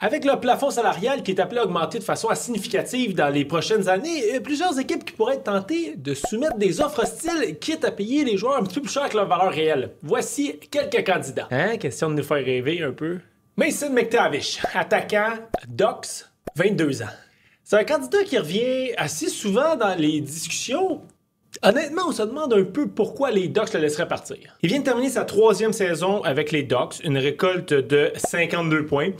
Avec le plafond salarial qui est appelé à augmenter de façon significative dans les prochaines années, il y a plusieurs équipes qui pourraient être tentées de soumettre des offres hostiles, quitte à payer les joueurs un petit peu plus cher que leur valeur réelle. Voici quelques candidats. Hein? Question de nous faire rêver un peu. Mason McTavish, attaquant, Ducks, 22 ans. C'est un candidat qui revient assez souvent dans les discussions. Honnêtement, on se demande un peu pourquoi les Ducks le laisseraient partir. Il vient de terminer sa 3e saison avec les Ducks, une récolte de 52 points.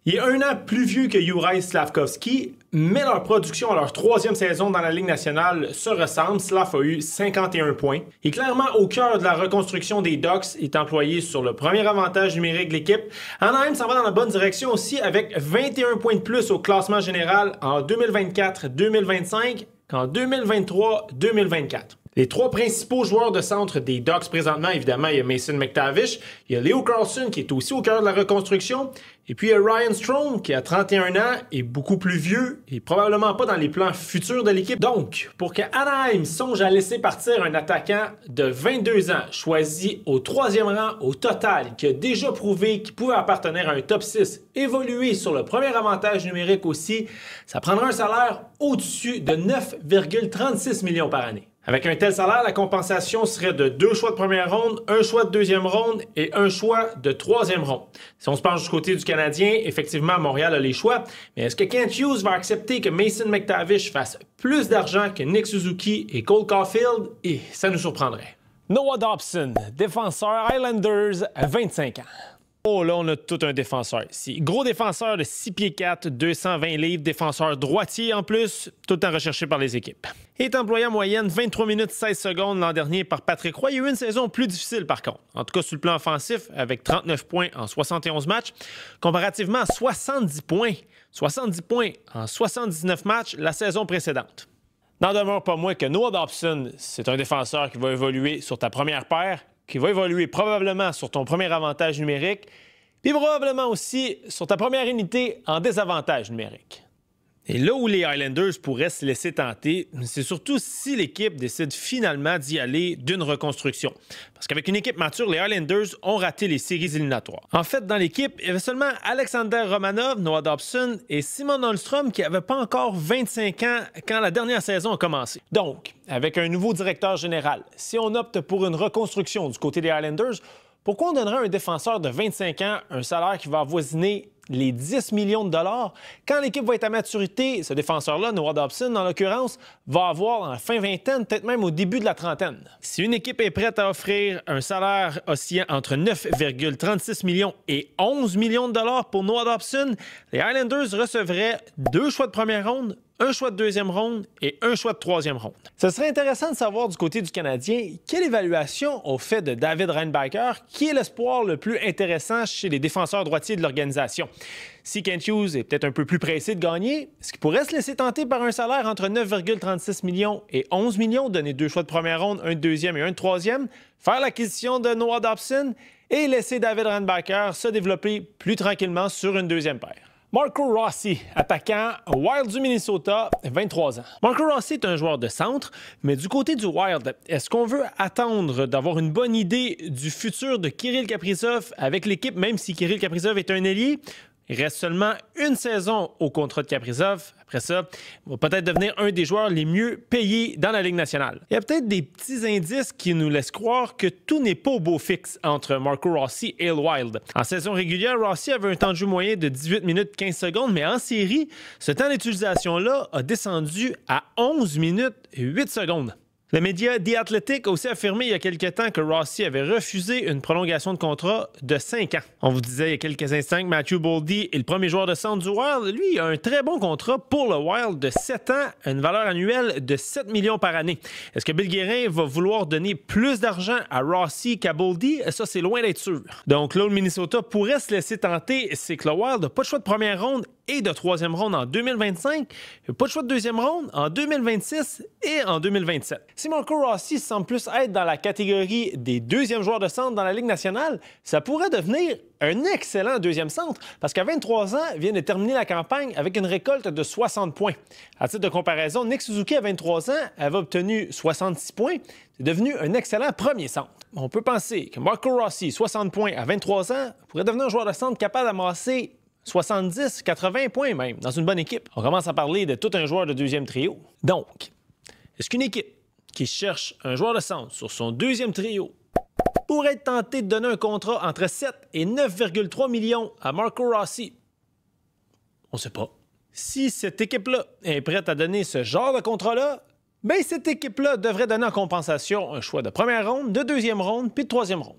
Il est un an plus vieux que Juraj Slafkovský, mais leur production à leur 3e saison dans la Ligue nationale se ressemble. Slav a eu 51 points. Il est clairement au cœur de la reconstruction des Ducks. Il est employé sur le premier avantage numérique de l'équipe. Anaheim s'en va dans la bonne direction aussi avec 21 points de plus au classement général en 2024-2025 qu'en 2023-2024. Les 3 principaux joueurs de centre des Ducks présentement, évidemment, il y a Mason McTavish, il y a Leo Carlsson qui est aussi au cœur de la reconstruction, et puis il y a Ryan Strome qui a 31 ans et beaucoup plus vieux et probablement pas dans les plans futurs de l'équipe. Donc, pour que Anaheim songe à laisser partir un attaquant de 22 ans, choisi au 3e rang au total, qui a déjà prouvé qu'il pouvait appartenir à un top 6, évoluer sur le premier avantage numérique aussi, ça prendra un salaire au-dessus de 9,36 millions par année. Avec un tel salaire, la compensation serait de 2 choix de première ronde, 1 choix de 2e ronde et 1 choix de 3e ronde. Si on se penche du côté du Canadien, effectivement, Montréal a les choix, mais est-ce que Kent Hughes va accepter que Mason McTavish fasse plus d'argent que Nick Suzuki et Cole Caulfield? Et ça nous surprendrait. Noah Dobson, défenseur Islanders, 25 ans. Oh là, on a tout un défenseur ici. Gros défenseur de 6 pieds 4, 220 livres, défenseur droitier en plus, tout le temps recherché par les équipes. Il est employé en moyenne 23 minutes 16 secondes l'an dernier par Patrick Roy. Il y a eu une saison plus difficile par contre, en tout cas sur le plan offensif, avec 39 points en 71 matchs, comparativement à 70 points en 79 matchs la saison précédente. N'en demeure pas moins que Noah Dobson, c'est un défenseur qui va évoluer sur ta première paire, qui va évoluer probablement sur ton premier avantage numérique, puis probablement aussi sur ta première unité en désavantage numérique. Et là où les Highlanders pourraient se laisser tenter, c'est surtout si l'équipe décide finalement d'y aller d'une reconstruction. Parce qu'avec une équipe mature, les Highlanders ont raté les séries éliminatoires. En fait, dans l'équipe, il y avait seulement Alexander Romanov, Noah Dobson et Simon Holmstrom qui n'avaient pas encore 25 ans quand la dernière saison a commencé. Donc, avec un nouveau directeur général, si on opte pour une reconstruction du côté des Highlanders, pourquoi on donnerait à un défenseur de 25 ans un salaire qui va avoisiner les 10 millions de dollars quand l'équipe va être à maturité? Ce défenseur-là, Noah Dobson, en l'occurrence, va avoir en fin vingtaine, peut-être même au début de la trentaine. Si une équipe est prête à offrir un salaire oscillant entre 9,36 millions et 11 millions de dollars pour Noah Dobson, les Highlanders recevraient 2 choix de première ronde, 1 choix de 2e ronde et 1 choix de 3e ronde. Ce serait intéressant de savoir du côté du Canadien quelle évaluation on fait de David Reinbacher, qui est l'espoir le plus intéressant chez les défenseurs droitiers de l'organisation. Si Kent Hughes est peut-être un peu plus pressé de gagner, est-ce qu'il pourrait se laisser tenter par un salaire entre 9,36 millions et 11 millions, donner 2 choix de première ronde, un de 2e et un de 3e, faire l'acquisition de Noah Dobson et laisser David Reinbacher se développer plus tranquillement sur une 2e paire? Marco Rossi, attaquant Wild du Minnesota, 23 ans. Marco Rossi est un joueur de centre, mais du côté du Wild, est-ce qu'on veut attendre d'avoir une bonne idée du futur de Kirill Kaprizov avec l'équipe, même si Kirill Kaprizov est un ailier? Il reste seulement une saison au contrat de Kaprizov. Après ça, il va peut-être devenir un des joueurs les mieux payés dans la Ligue nationale. Il y a peut-être des petits indices qui nous laissent croire que tout n'est pas au beau fixe entre Marco Rossi et le Wild. En saison régulière, Rossi avait un temps de jeu moyen de 18 minutes 15 secondes, mais en série, ce temps d'utilisation-là a descendu à 11 minutes 8 secondes. Le média The Athletic a aussi affirmé il y a quelques temps que Rossi avait refusé une prolongation de contrat de 5 ans. On vous disait il y a quelques instants que Matthew Boldy est le premier joueur de centre du Wild. Lui, il a un très bon contrat pour le Wild de 7 ans, à une valeur annuelle de 7 millions par année. Est-ce que Bill Guérin va vouloir donner plus d'argent à Rossi qu'à Boldy? Ça, c'est loin d'être sûr. Donc là où le Minnesota pourrait se laisser tenter, c'est que le Wild n'a pas de choix de première ronde et de 3e ronde en 2025, pas de choix de 2e ronde en 2026 et en 2027. Si Marco Rossi semble plus être dans la catégorie des 2e joueurs de centre dans la Ligue nationale, ça pourrait devenir un excellent 2e centre parce qu'à 23 ans, il vient de terminer la campagne avec une récolte de 60 points. À titre de comparaison, Nick Suzuki, à 23 ans, avait obtenu 66 points. C'est devenu un excellent premier centre. On peut penser que Marco Rossi, 60 points à 23 ans, pourrait devenir un joueur de centre capable d'amasser 70, 80 points même, dans une bonne équipe. On commence à parler de tout un joueur de deuxième trio. Donc, est-ce qu'une équipe qui cherche un joueur de centre sur son deuxième trio pourrait être tentée de donner un contrat entre 7 et 9,3 millions à Marco Rossi? On ne sait pas. Si cette équipe-là est prête à donner ce genre de contrat-là, bien, cette équipe-là devrait donner en compensation un choix de première ronde, de deuxième ronde, puis de troisième ronde.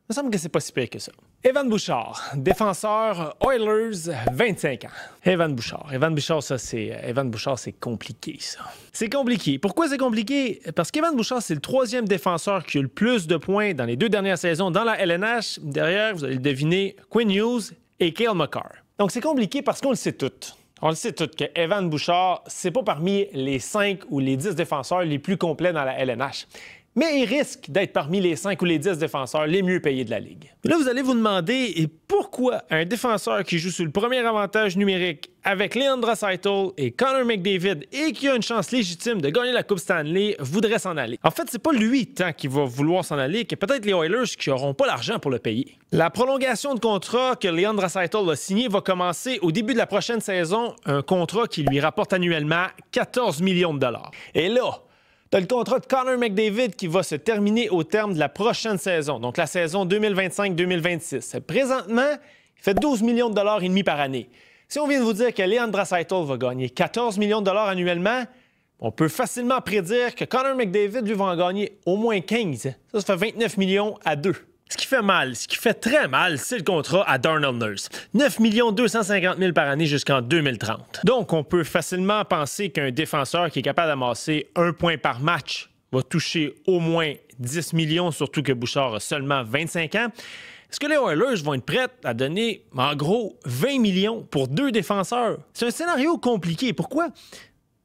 Il me semble que c'est pas si pire que ça. Evan Bouchard, défenseur Oilers, 25 ans. Evan Bouchard, c'est compliqué, ça. C'est compliqué. Pourquoi c'est compliqué? Parce qu'Evan Bouchard, c'est le troisième défenseur qui a eu le plus de points dans les 2 dernières saisons dans la LNH. Derrière, vous allez le deviner, Quinn Hughes et Cale Makar. Donc, c'est compliqué parce qu'on le sait tout. On le sait tout que Evan Bouchard, c'est pas parmi les 5 ou les 10 défenseurs les plus complets dans la LNH. Mais il risque d'être parmi les 5 ou les 10 défenseurs les mieux payés de la Ligue. Là, vous allez vous demander pourquoi un défenseur qui joue sur le premier avantage numérique avec Leon Draisaitl et Connor McDavid et qui a une chance légitime de gagner la Coupe Stanley voudrait s'en aller. En fait, c'est pas lui tant qui va vouloir s'en aller que peut-être les Oilers qui n'auront pas l'argent pour le payer. La prolongation de contrat que Leon Draisaitl a signé va commencer au début de la prochaine saison, un contrat qui lui rapporte annuellement 14 millions de dollars. Et là, t'as le contrat de Connor McDavid qui va se terminer au terme de la prochaine saison, donc la saison 2025-2026. Présentement, il fait 12 millions de dollars et demi par année. Si on vient de vous dire que Leon Draisaitl va gagner 14 millions de dollars annuellement, on peut facilement prédire que Connor McDavid, lui, va en gagner au moins 15. Ça fait 29 millions à 2. Ce qui fait mal, ce qui fait très mal, c'est le contrat à Darnell Nurse. 9 250 000 par année jusqu'en 2030. Donc, on peut facilement penser qu'un défenseur qui est capable d'amasser 1 point par match va toucher au moins 10 millions, surtout que Bouchard a seulement 25 ans. Est-ce que les Oilers vont être prêts à donner, en gros, 20 millions pour 2 défenseurs? C'est un scénario compliqué. Pourquoi?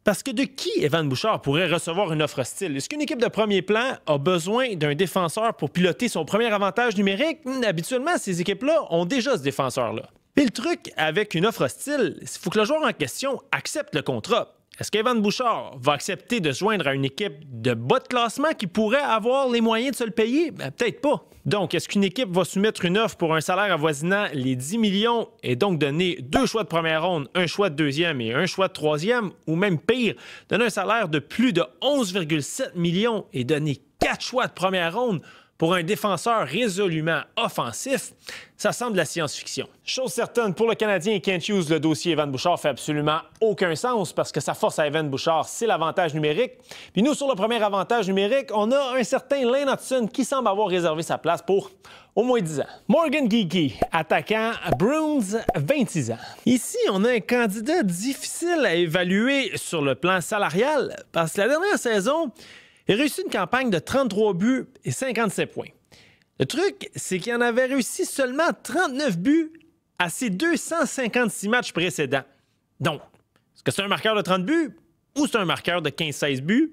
Parce que de qui Evan Bouchard pourrait recevoir une offre hostile? Est-ce qu'une équipe de premier plan a besoin d'un défenseur pour piloter son premier avantage numérique? Habituellement, ces équipes-là ont déjà ce défenseur-là. Puis le truc avec une offre hostile, il faut que le joueur en question accepte le contrat. Est-ce qu'Evan Bouchard va accepter de se joindre à une équipe de bas de classement qui pourrait avoir les moyens de se le payer? Peut-être pas. Donc, est-ce qu'une équipe va soumettre une offre pour un salaire avoisinant les 10 millions et donc donner 2 choix de première ronde, un choix de deuxième et un choix de troisième, ou même pire, donner un salaire de plus de 11,7 millions et donner 4 choix de première ronde pour un défenseur résolument offensif? Ça semble de la science-fiction. Chose certaine, pour le Canadien Kent Hughes, le dossier Evan Bouchard fait absolument aucun sens parce que sa force à Evan Bouchard, c'est l'avantage numérique. Puis nous, sur le premier avantage numérique, on a un certain Lane Hutson qui semble avoir réservé sa place pour au moins 10 ans. Morgan Geekie, attaquant Bruins, 26 ans. Ici, on a un candidat difficile à évaluer sur le plan salarial parce que la dernière saison, il a réussi une campagne de 33 buts et 57 points. Le truc, c'est qu'il en avait réussi seulement 39 buts à ses 256 matchs précédents. Donc, est-ce que c'est un marqueur de 30 buts ou c'est un marqueur de 15-16 buts?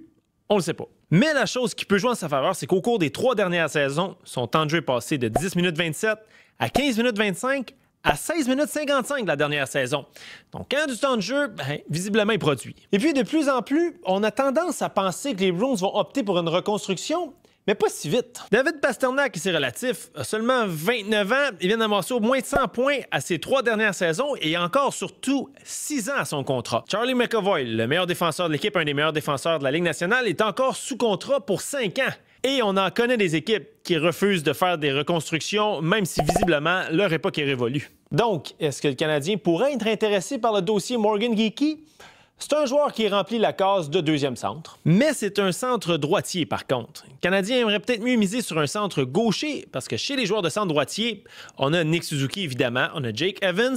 On le sait pas. Mais la chose qui peut jouer en sa faveur, c'est qu'au cours des 3 dernières saisons, son temps de jeu est passé de 10 minutes 27 à 15 minutes 25 à 16 minutes 55 la dernière saison. Donc, quand du temps de jeu, visiblement, il produit. Et puis, de plus en plus, on a tendance à penser que les Bruins vont opter pour une reconstruction, mais pas si vite. David Pastrnak, qui c'est relatif, a seulement 29 ans. Il vient d'amasser au moins 100 points à ses 3 dernières saisons et encore surtout 6 ans à son contrat. Charlie McAvoy, le meilleur défenseur de l'équipe, un des meilleurs défenseurs de la Ligue nationale, est encore sous contrat pour 5 ans. Et on en connaît des équipes qui refusent de faire des reconstructions, même si visiblement leur époque est révolue. Donc, est-ce que le Canadien pourrait être intéressé par le dossier Morgan Geekie? C'est un joueur qui remplit la case de deuxième centre. Mais c'est un centre droitier, par contre. Le Canadien aimerait peut-être mieux miser sur un centre gaucher, parce que chez les joueurs de centre droitier, on a Nick Suzuki, évidemment, on a Jake Evans,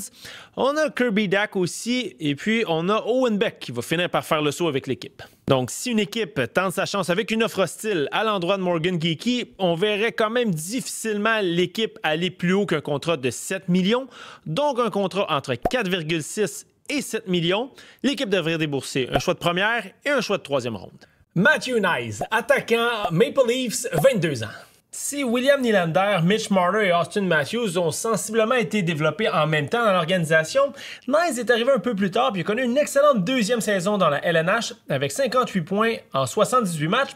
on a Kirby Dach aussi, et puis on a Owen Beck qui va finir par faire le saut avec l'équipe. Donc, si une équipe tente sa chance avec une offre hostile à l'endroit de Morgan Geekie, on verrait quand même difficilement l'équipe aller plus haut qu'un contrat de 7 millions, donc un contrat entre 4,6 et 7 millions, l'équipe devrait débourser un choix de première et un choix de troisième ronde. Matthew Knies, attaquant Maple Leafs, 22 ans. Si William Nylander, Mitch Marner et Austin Matthews ont sensiblement été développés en même temps dans l'organisation, Knies est arrivé un peu plus tard et a connu une excellente deuxième saison dans la LNH avec 58 points en 78 matchs,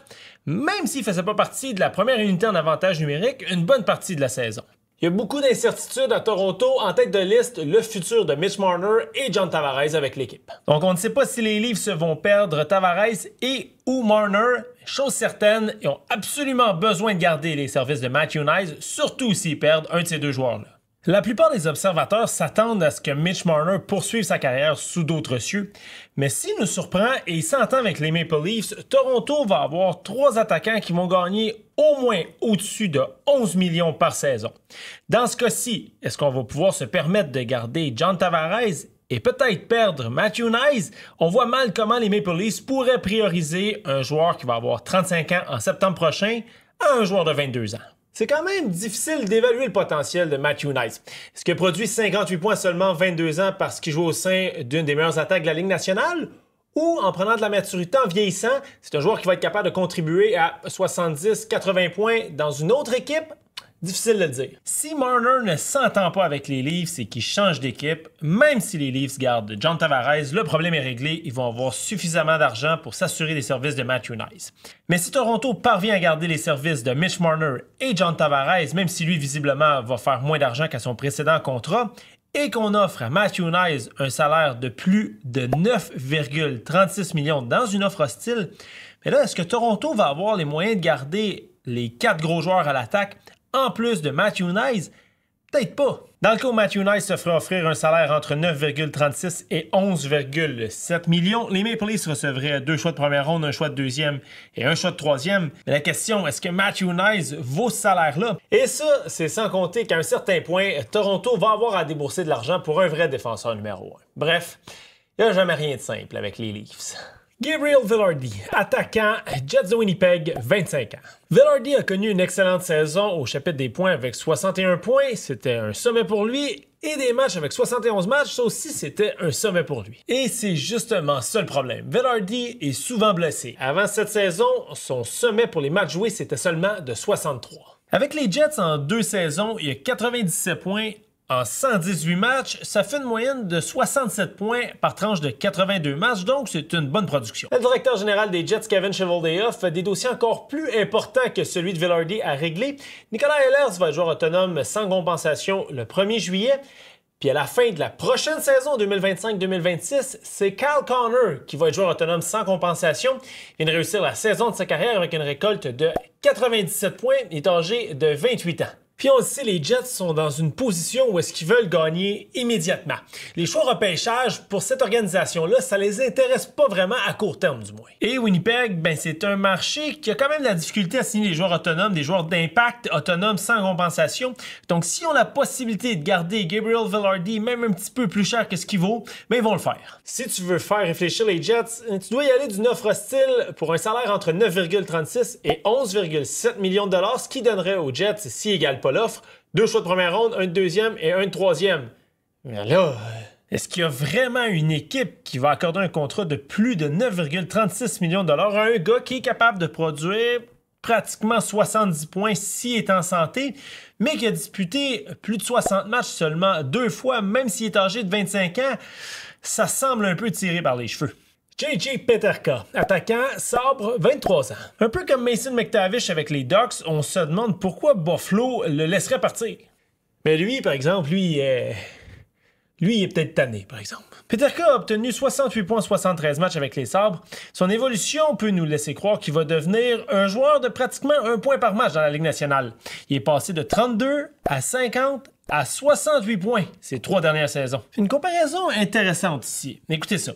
même s'il ne faisait pas partie de la première unité en avantage numérique une bonne partie de la saison. Il y a beaucoup d'incertitudes à Toronto. En tête de liste, le futur de Mitch Marner et John Tavares avec l'équipe. Donc, on ne sait pas si les Leafs vont perdre Tavares et ou Marner. Chose certaine, ils ont absolument besoin de garder les services de Matthew Knies, surtout s'ils perdent un de ces deux joueurs-là. La plupart des observateurs s'attendent à ce que Mitch Marner poursuive sa carrière sous d'autres cieux, mais s'il nous surprend et il s'entend avec les Maple Leafs, Toronto va avoir 3 attaquants qui vont gagner au moins au-dessus de 11 millions par saison. Dans ce cas-ci, est-ce qu'on va pouvoir se permettre de garder John Tavares et peut-être perdre Matthew Knies? On voit mal comment les Maple Leafs pourraient prioriser un joueur qui va avoir 35 ans en septembre prochain à un joueur de 22 ans. C'est quand même difficile d'évaluer le potentiel de Matthew Knies. Est-ce qu'il a produit 58 points seulement 22 ans parce qu'il joue au sein d'une des meilleures attaques de la Ligue nationale? Ou en prenant de la maturité en vieillissant, c'est un joueur qui va être capable de contribuer à 70-80 points dans une autre équipe? Difficile de le dire. Si Marner ne s'entend pas avec les Leafs et qu'il change d'équipe, même si les Leafs gardent John Tavares, le problème est réglé, ils vont avoir suffisamment d'argent pour s'assurer des services de Matthew Knies. Mais si Toronto parvient à garder les services de Mitch Marner et John Tavares, même si lui visiblement va faire moins d'argent qu'à son précédent contrat, et qu'on offre à Matthew Knies un salaire de plus de 9,36 millions dans une offre hostile, mais là, est-ce que Toronto va avoir les moyens de garder les 4 gros joueurs à l'attaque en plus de Matthew Knies? Peut-être pas. Dans le cas où Matthew Knies se ferait offrir un salaire entre 9,36 et 11,7 millions, les Maple Leafs recevraient 2 choix de première ronde, un choix de deuxième et un choix de troisième. Mais la question, est-ce que Matthew Knies vaut ce salaire-là? Et ça, c'est sans compter qu'à un certain point, Toronto va avoir à débourser de l'argent pour un vrai défenseur numéro 1. Bref, il n'y a jamais rien de simple avec les Leafs. Gabriel Vilardi, attaquant, Jets de Winnipeg, 25 ans. Vilardi a connu une excellente saison au chapitre des points avec 61 points, c'était un sommet pour lui, et des matchs avec 71 matchs, ça aussi c'était un sommet pour lui. Et c'est justement ça le problème. Vilardi est souvent blessé. Avant cette saison, son sommet pour les matchs joués, c'était seulement de 63. Avec les Jets en 2 saisons, il y a 97 points. En 118 matchs, ça fait une moyenne de 67 points par tranche de 82 matchs, donc c'est une bonne production. Le directeur général des Jets, Kevin Cheveldayoff, a des dossiers encore plus importants que celui de Vilardi à régler. Nicolas Ehlers va être joueur autonome sans compensation le 1er juillet. Puis à la fin de la prochaine saison 2025-2026, c'est Kyle Connor qui va être joueur autonome sans compensation. Il vient de réussir la saison de sa carrière avec une récolte de 97 points. Il est âgé de 28 ans. Puis on le sait, les Jets sont dans une position où est-ce qu'ils veulent gagner immédiatement. Les choix repêchage pour cette organisation-là, ça les intéresse pas vraiment à court terme du moins. Et Winnipeg, ben c'est un marché qui a quand même de la difficulté à signer des joueurs autonomes, des joueurs d'impact autonomes sans compensation. Donc si on a la possibilité de garder Gabriel Vilardi même un petit peu plus cher que ce qu'il vaut, ben ils vont le faire. Si tu veux faire réfléchir les Jets, tu dois y aller d'une offre hostile pour un salaire entre 9,36 et 11,7 millions de dollars, ce qui donnerait aux Jets, s'ils égalent pas l'offre, 2 choix de première ronde, un de deuxième et un de troisième. Mais là, est-ce qu'il y a vraiment une équipe qui va accorder un contrat de plus de 9,36 millions de dollars à un gars qui est capable de produire pratiquement 70 points s'il est en santé, mais qui a disputé plus de 60 matchs seulement 2 fois, même s'il est âgé de 25 ans? Ça semble un peu tiré par les cheveux. J.J. Peterka, attaquant, sabre, 23 ans. Un peu comme Mason McTavish avec les Ducks, on se demande pourquoi Buffalo le laisserait partir. Mais lui, par exemple, lui, il est peut-être tanné, par exemple. Peterka a obtenu 68 points en 73 matchs avec les Sabres. Son évolution peut nous laisser croire qu'il va devenir un joueur de pratiquement 1 point par match dans la Ligue nationale. Il est passé de 32 à 50 à 68 points ces 3 dernières saisons. Une comparaison intéressante ici. Écoutez ça.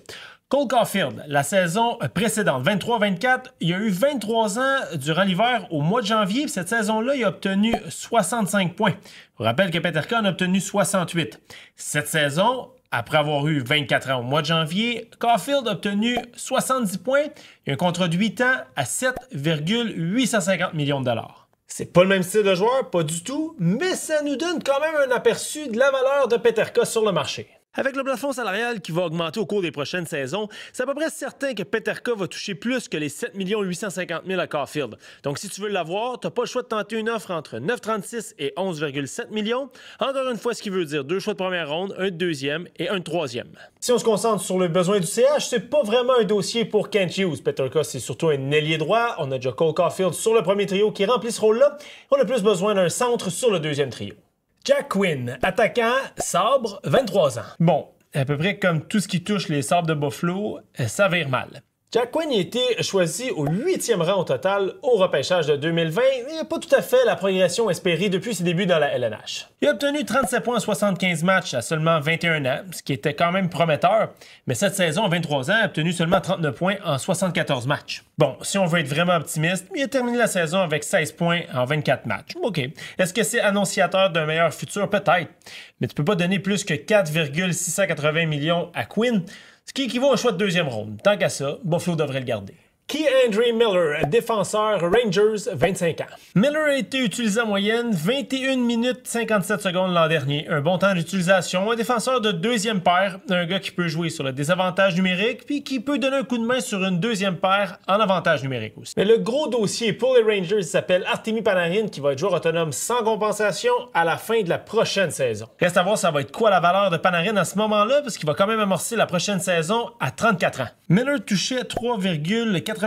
Cole Caulfield, la saison précédente, 23-24, il a eu 23 ans durant l'hiver au mois de janvier. Cette saison-là, il a obtenu 65 points. Je vous rappelle que Peterka en a obtenu 68. Cette saison, après avoir eu 24 ans au mois de janvier, Caulfield a obtenu 70 points et un contrat de 8 ans à 7,850 millions de dollars. C'est pas le même style de joueur, pas du tout, mais ça nous donne quand même un aperçu de la valeur de Peterka sur le marché. Avec le plafond salarial qui va augmenter au cours des prochaines saisons, c'est à peu près certain que Peterka va toucher plus que les 7 850 000 à Caulfield. Donc si tu veux l'avoir, tu n'as pas le choix de tenter une offre entre 9,36 et 11,7 millions. Encore une fois, ce qui veut dire 2 choix de première ronde, un de deuxième et un de troisième. Si on se concentre sur le besoin du CH, c'est pas vraiment un dossier pour Kent Hughes. Peterka, c'est surtout un ailier droit. On a déjà Cole Caulfield sur le premier trio qui remplit ce rôle-là. On a plus besoin d'un centre sur le deuxième trio. Jack Quinn, attaquant, sabre, 23 ans. Bon, à peu près comme tout ce qui touche les sabres de Buffalo, ça vire mal. Jack Quinn a été choisi au 8e rang au total au repêchage de 2020, mais il n'a pas tout à fait la progression espérée depuis ses débuts dans la LNH. Il a obtenu 37 points en 75 matchs à seulement 21 ans, ce qui était quand même prometteur, mais cette saison, à 23 ans, a obtenu seulement 39 points en 74 matchs. Bon, si on veut être vraiment optimiste, il a terminé la saison avec 16 points en 24 matchs. OK. Est-ce que c'est annonciateur d'un meilleur futur? Peut-être. Mais tu peux pas donner plus que 4,680 millions à Quinn, ce qui équivaut à un choix de deuxième ronde. Tant qu'à ça, Buffalo devrait le garder. Keandre Miller, défenseur Rangers, 25 ans. Miller a été utilisé en moyenne 21 minutes 57 secondes l'an dernier. Un bon temps d'utilisation, un défenseur de deuxième paire, un gars qui peut jouer sur le désavantage numérique puis qui peut donner un coup de main sur une deuxième paire en avantage numérique aussi. Mais le gros dossier pour les Rangers s'appelle Artemi Panarin qui va être joueur autonome sans compensation à la fin de la prochaine saison. Reste à voir ça va être quoi la valeur de Panarin à ce moment-là parce qu'il va quand même amorcer la prochaine saison à 34 ans. Miller touchait 3,87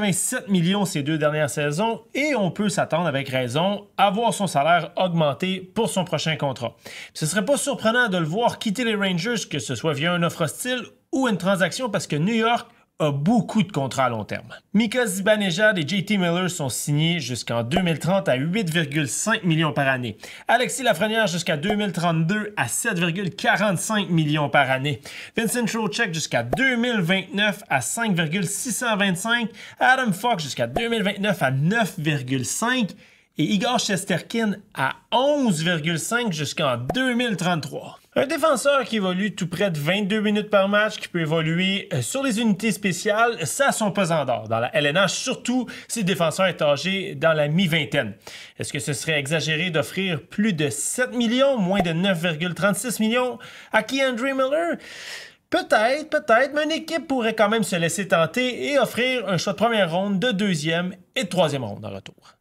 millions ces 2 dernières saisons et on peut s'attendre avec raison à voir son salaire augmenter pour son prochain contrat. Ce serait pas surprenant de le voir quitter les Rangers, que ce soit via une offre hostile ou une transaction parce que New York a beaucoup de contrats à long terme. Mika Zibanejad et JT Miller sont signés jusqu'en 2030 à 8,5 millions par année. Alexis Lafrenière jusqu'à 2032 à 7,45 millions par année. Vincent Trocheck jusqu'à 2029 à 5,625. Adam Fox jusqu'à 2029 à 9,5. Et Igor Shesterkin à 11,5 jusqu'en 2033. Un défenseur qui évolue tout près de 22 minutes par match, qui peut évoluer sur les unités spéciales, ça a son pesant d'or dans la LNH, surtout si le défenseur est âgé dans la mi-vingtaine. Est-ce que ce serait exagéré d'offrir plus de 7 millions, moins de 9,36 millions à Keandre Miller? Peut-être, mais une équipe pourrait quand même se laisser tenter et offrir un choix de première ronde, de deuxième et de troisième ronde en retour.